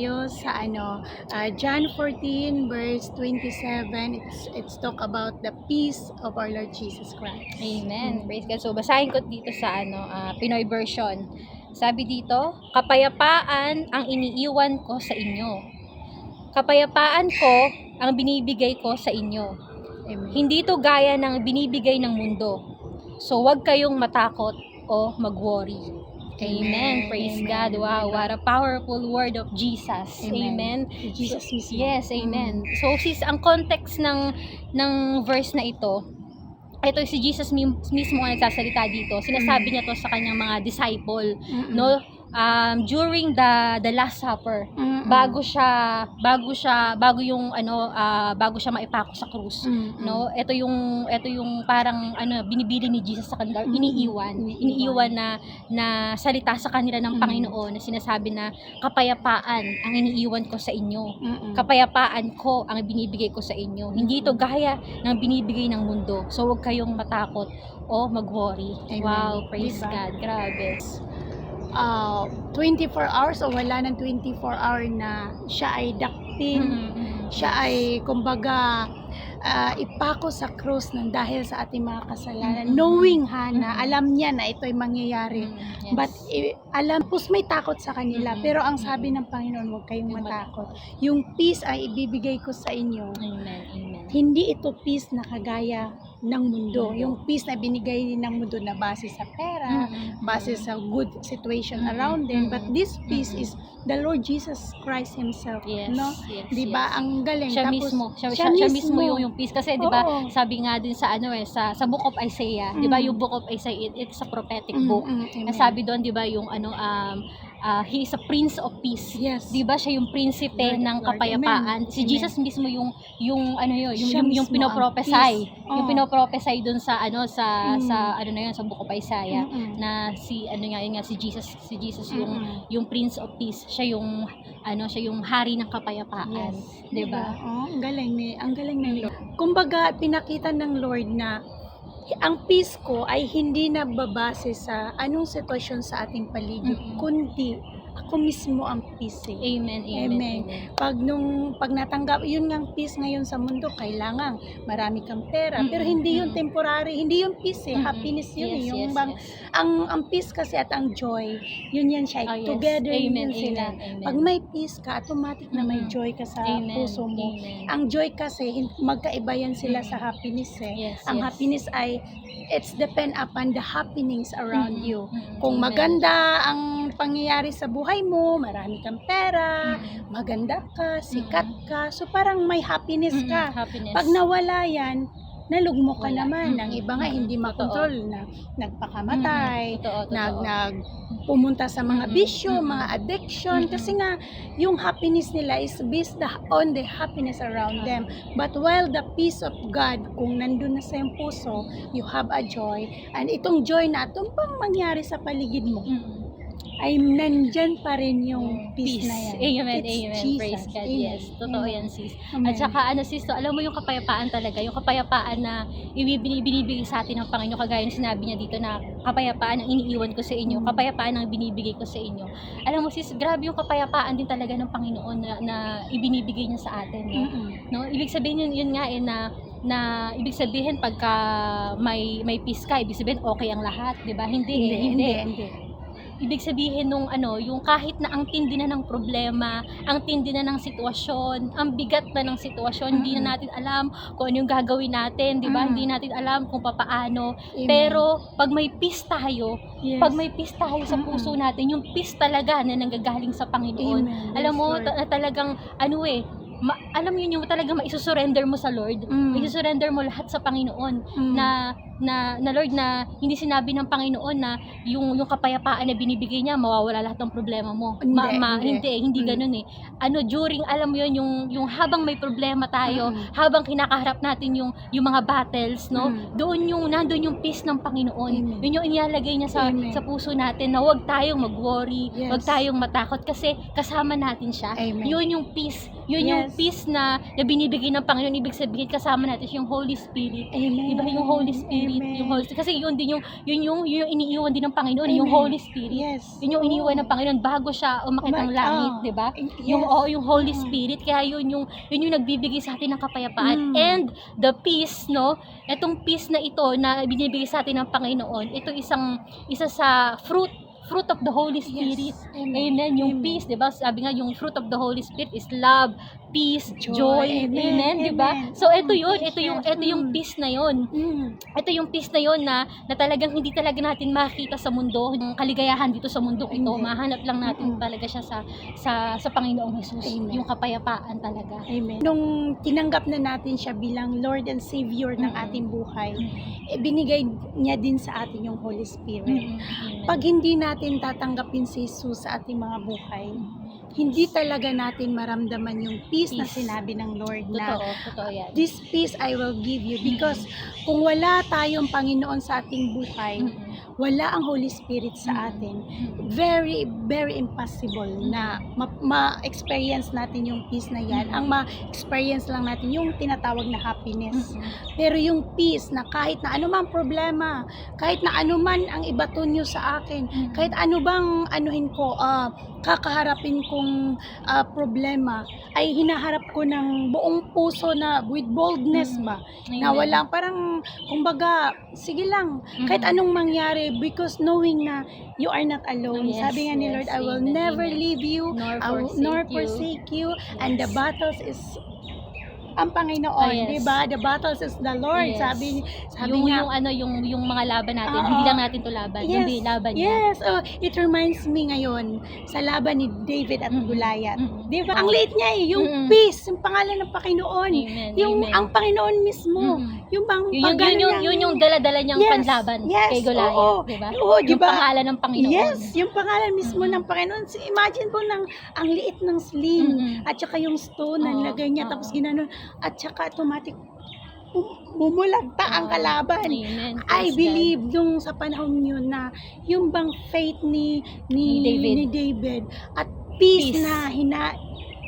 Sa John 14 verse 27, it's talk about the peace of our Lord Jesus Christ. Amen. Praise God. So, basahin ko dito sa Pinoy version. Sabi dito, kapayapaan ang iniiwan ko sa inyo. Kapayapaan ko ang binibigay ko sa inyo. Amen. Hindi to gaya ng binibigay ng mundo. So, huwag kayong matakot o mag-worry. Amen. Praise Amen. God. Wow, what a powerful word of Jesus. Amen. Jesus mismo. Yes, amen. So, sis, ang context ng verse na ito si Jesus mismo ang nagsasalita dito. Sinasabi niya to sa kanyang mga disciple, no? During the Last Supper, bago siya maipako sa krus, no? Ito yung parang binibili ni Jesus sa kanila, iniiwan na salita sa kanila ng Panginoon na sinasabi na kapayapaan ang iniiwan ko sa inyo. Kapayapaan ko ang binibigay ko sa inyo. Hindi ito gaya ng binibigay ng mundo. So huwag kayong matakot o mag-worry. Amen. Wow, praise Diba? God. Grabe. 24 hours o wala ng 24 hour na siya ay dakpin, siya ay kumbaga ipako sa krus ng dahil sa ating mga kasalanan, knowing na alam niya na ito ay mangyayari. Yes. But alam, may takot sa kanila, pero ang sabi ng Panginoon, huwag kayong matakot. Yung peace ay ibibigay ko sa inyo. Amen. Amen. Hindi ito peace na kagaya ng mundo. Yung peace na binigay ng mundo na base sa pera, base sa good situation around them. But this peace is the Lord Jesus Christ Himself. Yes, No? yes, Diba? yes. Ang galing. Siya Tapos, mismo. Siya mismo yung peace. Kasi, di ba, Oo. sabi nga din sa Book of Isaiah, di ba, yung Book of Isaiah, it's a prophetic book. Amen. Sabi doon, di ba, yung he is a Prince of Peace. Yes. Di ba, siya yung prinsipe Lord, ng Lord, kapayapaan. amen. Si Jesus mismo yung Siya mismo ang pinoprophesy. peace. Yung Oo. pinoprophesy doon sa sa Book of Isaiah na si Jesus yung Prince of Peace. Siya yung hari ng kapayapaan. Yes. Di ba? Oh, ang galing ng Lord. Kumbaga, pinakita ng Lord na ang peace ko ay hindi nababase sa anong sitwasyon sa ating paligid, kundi ako mismo ang peace. Amen. Amen. Pag natanggap, yun ngang peace ngayon sa mundo, kailangan marami kang pera, pero hindi yun temporary, hindi yun peace happiness yun. Yes, Yung yes, bang, yes. ang peace kasi at ang joy, yun yan siya, Oh, yes. together Amen, yun sila. amen. Pag may peace ka, automatic na may joy ka sa Amen, puso mo. amen. Ang joy kasi, magkaiba yan sila sa happiness Yes, Ang yes. happiness ay, it's depend upon the happenings around you. Kung Amen. maganda ang pangyayari sa buhay mo, marami kang pera, maganda ka, sikat ka, so parang may happiness ka. Happiness. Pag nawala yan, nalugmo ka Wala. naman. Ang iba nga hindi makontrol na nagpakamatay, Totoo. pumunta sa mga bisyo, mga addiction, kasi nga yung happiness nila is based on the happiness around them. But while the peace of God, kung nandun na sa iyong puso, you have a joy, and itong joy na itong pang mangyari sa paligid mo, ay nandyan pa rin yung peace na yan. Amen, It's amen. Jesus. Praise God, Amen. yes. Totoo Amen. yan, sis. Amen. At saka, sis, alam mo yung kapayapaan talaga, yung kapayapaan na binibigay sa atin ng Panginoon, kagaya ng sinabi niya dito na kapayapaan ang iniiwan ko sa inyo, kapayapaan ang binibigay ko sa inyo. Alam mo, sis, grabe yung kapayapaan din talaga ng Panginoon na ibinibigay niya sa atin. No? Ibig sabihin yun nga na ibig sabihin pagka may peace ka, ibig sabihin okay ang lahat, 'di ba? Hindi. Ibig sabihin yung kahit na ang tindi na ng problema, ang tindi na ng sitwasyon, ang bigat na ng sitwasyon, hindi na natin alam kung ano yung gagawin natin, 'di ba? Hindi natin alam kung papaano. Amen. Pero pag may peace tayo, Yes. pag may peace tayo sa puso natin, yung peace talaga na nanggagaling sa Panginoon. Amen. Alam Yes, mo, Lord. talagang alam mo yun yung talagang maisurrender mo sa Lord. Maisurrender mo lahat sa Panginoon na Lord, na hindi sinabi ng Panginoon na yung kapayapaan na binibigay niya mawawala lahat ng problema mo. Hindi ganoon eh. During alam mo yun yung habang may problema tayo, habang kinakaharap natin yung mga battles, no? Nandun yung peace ng Panginoon. Amen. Yun yung inilalagay niya Amen. sa puso natin na huwag tayong mag-worry, Yes. huwag tayong matakot kasi kasama natin siya. Amen. Yun yung peace. Yun yung Yes. peace na binibigay ng Panginoon. Ibig sabihin kasama natin yung Holy Spirit. Amen. Diba yung Holy Spirit Spirit, Amen. yung Holy Spirit. Kasi yun yung iniiwan din ng Panginoon, yung Amen. Holy Spirit. Yes. Yun yung iniwan ng Panginoon bago siya umakyat ng langit, 'di ba? Yes. Yung Holy Mm. Spirit, kaya yun yung nagbibigay sa atin ng kapayapaan. Mm. And the peace, no? Etong peace na ito na binibigay sa atin ng Panginoon, ito isa sa fruit of the Holy Spirit. Yes. Amen. Yung Amen. peace, 'di ba? Sabi nga yung fruit of the Holy Spirit is love, peace, joy. Amen, 'di ba? Amen. So ito yun, Patience. ito yung peace na yun. Ito yung peace na yun na talagang hindi talaga natin makita sa mundo, yung kaligayahan dito sa mundo ito. Hindi. Mahanap lang natin Mm-mm. talaga siya sa Panginoong Jesus. Amen. Yung kapayapaan talaga. Amen. Nung tinanggap na natin siya bilang Lord and Savior ng Mm-mm. ating buhay, binigay niya din sa atin yung Holy Spirit. Amen. Pag hindi natin tatanggapin si Jesus sa ating mga buhay, hindi talaga natin maramdaman yung peace na Peace. sinabi ng Lord na Totoo yan. this peace I will give you, because kung wala tayong Panginoon sa ating buhay, wala ang Holy Spirit sa atin, very, very impossible na ma-experience natin yung peace na yan. Ang ma-experience lang natin yung tinatawag na happiness. Pero yung peace na kahit na anumang problema, kahit na anuman ang ibato nyo sa akin, kahit ano bang anuhin ko, kakaharapin kong problema, ay hinaharap ko ng buong puso na with boldness ba, na walang parang, kumbaga, sige lang, kahit anong mangyari, because knowing na you are not alone. Yes, Sabi nga ni Lord, yes, I will amen, never amen. leave you, nor forsake you, and the Yes. battles is ang Panginoon, yes. 'di ba? The battles is the Lord. Yes. Sabi yung nga, yung mga laban natin, Oo. hindi lang natin to laban, yes, hindi laban niya. yes. Oh, it reminds me ngayon sa laban ni David at Goliath. 'Di ba? Ang liit niya yung peace, yung pangalan ng Panginoon. Amen, Yung amen. ang Panginoon mismo, yung bang Yun yung dala-dala niyang Yes, panlaban yes, kay Goliath, oo. di ba? Oo, di Yung ba? pangalan ng Panginoon. Yes, yung pangalan mismo ng Panginoon. Imagine po ang liit ng sling at saka yung stone na Oo, nilagay niya oo. tapos ginanon at saka automatic bumulagta ang kalaban. Amen. I Praise believe nung sa panahon yun na yung bang faith ni David at peace, Peace. na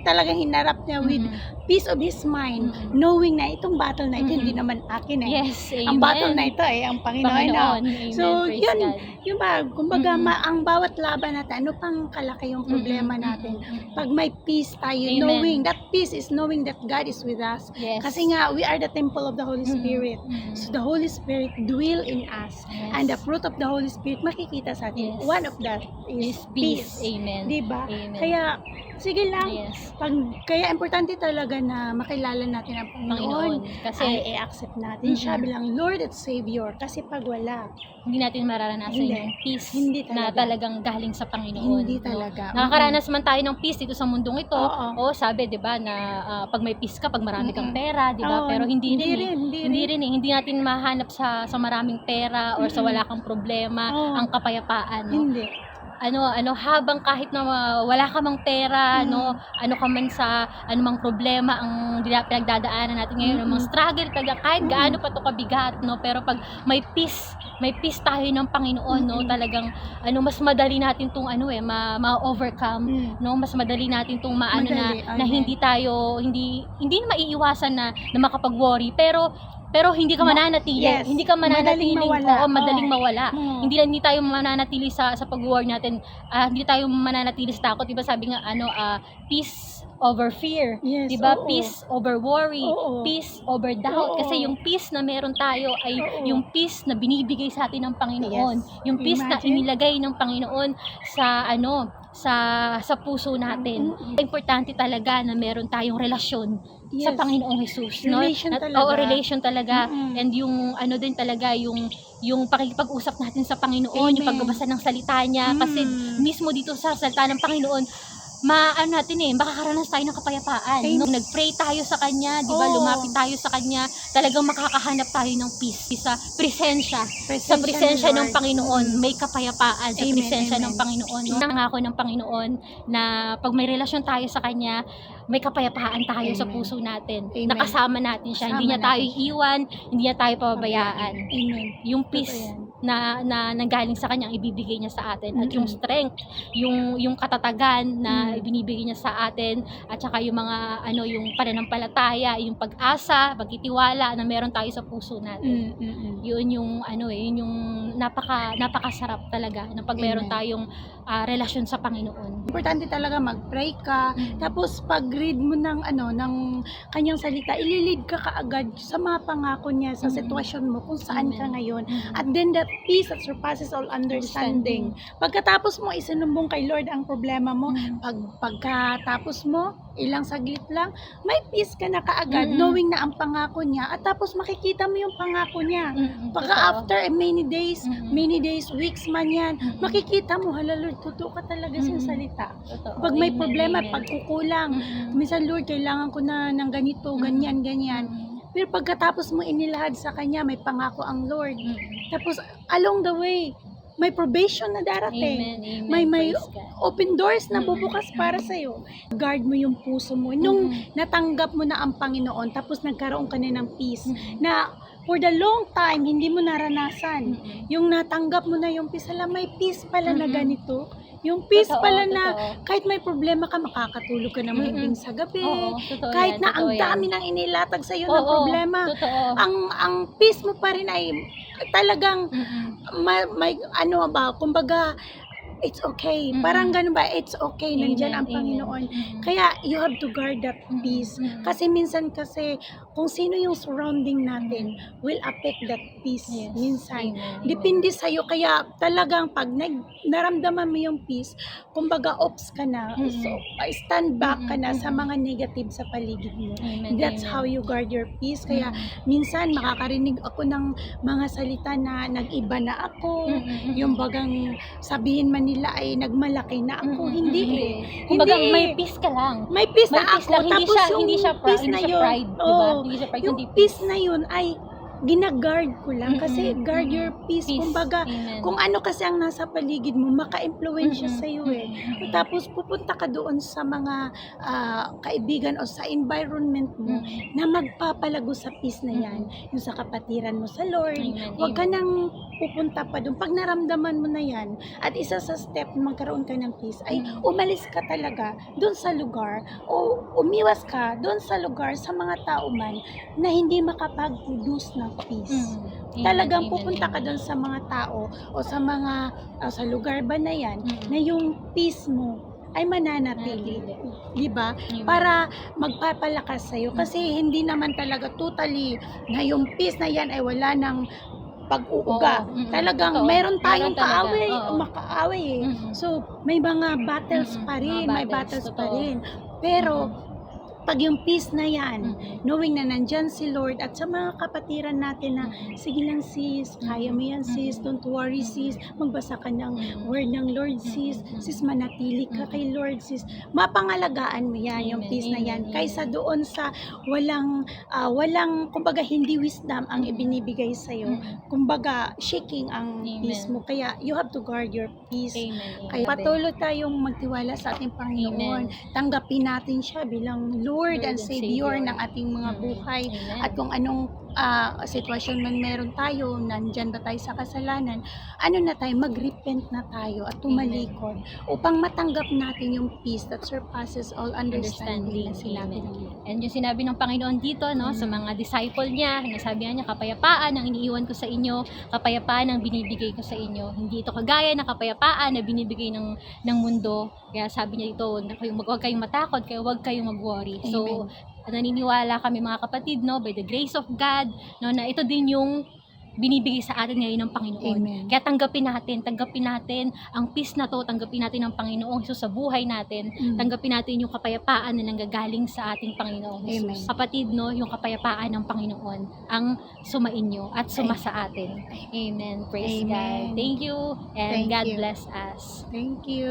talagang hinarap niya with peace of his mind, knowing na itong battle na ito hindi naman akin eh. Yes, Ang amen. battle na ito ay ang Panginoon. Panginoon. Amen. So, Praise yun, God. yung ba, kumbaga, ang bawat laban natin, ano pang kalaki yung problema natin? Pag may peace tayo, Amen. knowing, that peace is knowing that God is with us. Yes. Kasi nga, we are the temple of the Holy Spirit. So, the Holy Spirit dwell in us. Yes. And the fruit of the Holy Spirit, makikita sa atin. Yes. One of that is peace. Amen. Diba? Amen. Kaya, sige lang. Yes. Kaya importante talaga na makilala natin ang Panginoon. Panginoon. Kasi Ay i-accept natin siya bilang Lord at Savior. Kasi pag wala, hindi natin mararanasan Hindi. yung peace Hindi na talaga. talagang galing sa Panginoon. Hindi no? talaga. Nakakaranas man tayo ng peace dito sa mundong ito. Oo. Sabi, 'di ba, na pag may peace ka, pag marami kang pera, 'di ba? Oo, Pero hindi hindi rin. rin. Hindi natin mahanap sa maraming pera or sa wala kang problema Oo. ang kapayapaan, no? Hindi. Habang kahit na wala ka mang pera, no, ano ka man sa anumang problema ang pinagdadaanan natin ngayon, mga struggle, kahit gaano pa to kabigat, no, pero pag may peace tayo ng Panginoon, no, talagang mas madali natin tong ma-overcome, no, mas madali natin tong Madali, na amen. hindi na maiiwasan na makapag-worry, pero hindi ka mananatili. Yes. Hindi ka mananatiling Madaling mawala. madaling Oo. mawala. Oo. Hindi tayo mananatili sa pag-war natin. Hindi tayo mananatili sa takot. 'Di ba sabi nga peace over fear. Yes, 'Di ba? oo. Peace over worry, Oo. peace over doubt. Oo. Kasi yung peace na meron tayo ay Oo. yung peace na binibigay sa atin ng Panginoon. Yes. Yung peace na Imagine. inilagay ng Panginoon sa puso natin. Importante talaga na meron tayong relasyon sa Yes. Panginoong Jesus, no? Relation talaga. Oo, relation talaga. Mm-mm. And yung din talaga yung pakikipag-usap natin sa Panginoon, yung Amen. pagbabasa ng salita niya kasi mismo dito sa salita ng Panginoon makakaranas tayo ng kapayapaan. Amen. Nung nag-pray tayo sa Kanya, di ba, Oo. lumapit tayo sa Kanya, talagang makakahanap tayo ng peace sa presensya. Sa presensya Lord. ng Panginoon, may kapayapaan sa Amen, presensya amen. ng Panginoon. No? Nangako ng Panginoon na pag may relasyon tayo sa Kanya, may kapayapaan tayo sa Amen. puso natin. Amen. Nakasama natin siya. Kasama Hindi niya tayo natin siya. iiwan, hindi niya tayo pababayaan. Amen. Yung Totoo peace yan. na nanggaling sa kanya ang ibibigay niya sa atin, at yung strength, yung katatagan na ibinibigay niya sa atin, at saka yung mga yung pananampalataya, yung pag-asa, pagtitiwala na meron tayo sa puso natin. Yun yung yun yung napakasarap talaga na pag meron tayong relasyon sa Panginoon. Importante talaga mag-pray ka, tapos pag-read mo ng ng kanyang salita, ililid ka kaagad sa mga pangako niya sa sitwasyon mo kung saan ka ngayon. At then that peace that surpasses all understanding. Pagkatapos mo isinumbong kay Lord ang problema mo, pagkatapos mo, ilang saglit lang, may peace ka na kaagad, knowing na ang pangako niya, at tapos makikita mo yung pangako niya. Pagka after many days, weeks man yan, makikita mo, hala Lord, totoo ka talaga sa salita. Totoo. Pag may Amen, problema, amen. pagkukulang, minsan Lord, kailangan ko na ng ganito, ganyan. Pero pagkatapos mo inilahad sa Kanya, may pangako ang Lord. Tapos, along the way, may probation na darating. Amen, May praise God. open doors na bubukas para sa'yo. Guard mo yung puso mo. Nung natanggap mo na ang Panginoon, tapos nagkaroon ka na ng peace, na for the long time, hindi mo naranasan. Yung natanggap mo na yung peace, alam, may peace pala na ganito. Yung peace Totoo, pala na totoo. kahit may problema ka, makakatulog ka na mahimbing sa gabi. Oo, totoo Kahit yan, na ang totoo yan. dami nang inilatag sa iyo ng Oo, problema, totoo. ang peace mo pa rin ay talagang may kumbaga, it's okay. Parang ganun ba? It's okay. Nandyan ang Panginoon. Kaya you have to guard that peace. Kasi minsan kung sino yung surrounding natin will affect that peace. Yes. Minsan. Amen. Depende sa'yo. Kaya talagang pag naramdaman mo yung peace, kumbaga ops ka na. So, stand back ka na sa mga negative sa paligid mo. Amen, That's amen. how you guard your peace. Kaya minsan makakarinig ako ng mga salita na nag-iba na ako. Yung bagang sabihin man nila ay nagmalaki na ako. Hindi eh. Kumbaga, Hindi. may peace ka lang. May peace May na peace ako. lang. Hindi Tapos siya, yung hindi siya, peace hindi na siya yun, pride, di ba? oo, Hindi siya pride, yung kundi peace na yun ay ginaguard ko lang kasi guard your peace. Peace. Kumbaga, Amen. kung ano kasi ang nasa paligid mo, maka-influensya sa iyo eh. Tapos pupunta ka doon sa mga kaibigan o sa environment mo na magpapalago sa peace na yan. Yung sa kapatiran mo sa Lord. Amen, Huwag ka amen. nang pupunta pa doon. Pag naramdaman mo na yan, at isa sa step na magkaroon ka ng peace, ay umalis ka talaga doon sa lugar o umiwas ka doon sa lugar sa mga tao man na hindi makapag-produce ng peace. Amen, Talagang amen, pupunta ka amen. doon sa mga tao o sa mga sa lugar ba na yan na yung peace mo ay mananatili, di ba? Amen. Para magpapalakas sa'yo kasi hindi naman talaga totally na yung peace na yan ay wala ng pag-uuga. Oo, Talagang totoo. meron tayong Meron talaga, kaaway, oo. makaaway eh. So, may mga battles pa rin, Mga may battles, battles pa totoo. rin. Pero, pag yung peace na yan, knowing na nandyan si Lord at sa mga kapatiran natin na, sige lang sis, kaya mo yan sis, don't worry sis, magbasa ka ng word ng Lord sis, manatili ka kay Lord sis, mapangalagaan mo yan, yung Amen, peace na yan, amen, kaysa doon sa walang, kumbaga hindi wisdom ang ibinibigay sa'yo, kumbaga shaking ang Amen. peace mo, kaya you have to guard your peace. Amen. Kaya patuloy tayong magtiwala sa ating Panginoon. Tanggapin natin siya bilang Lord and Savior ng ating mga buhay. Amen. At kung anong sitwasyon man meron tayo, nandyan ba tayo sa kasalanan, mag-repent na tayo at tumalikod upang matanggap natin yung peace that surpasses all understanding na sinabi ng Lord. And yung sinabi ng Panginoon dito, no, sa mga disciple niya, nasabi niya, kapayapaan ang iniiwan ko sa inyo, kapayapaan ang binibigay ko sa inyo. Hindi ito kagaya ng kapayapaan na binibigay ng mundo. Kaya sabi niya dito, huwag kayong matakot, kaya huwag kayong mag-worry. So, naniniwala kami mga kapatid, no, by the grace of God, no, na ito din yung binibigay sa atin ngayon ng Panginoon. Amen. Kaya tanggapin natin ang peace na to, tanggapin natin ang Panginoong Jesus sa buhay natin, tanggapin natin yung kapayapaan na nanggagaling sa ating Panginoong Jesus. Amen. Kapatid, no, yung kapayapaan ng Panginoon ang sumainyo at suma sa atin. Amen. Praise Amen. God. Thank you and Thank God you. bless us. Thank you.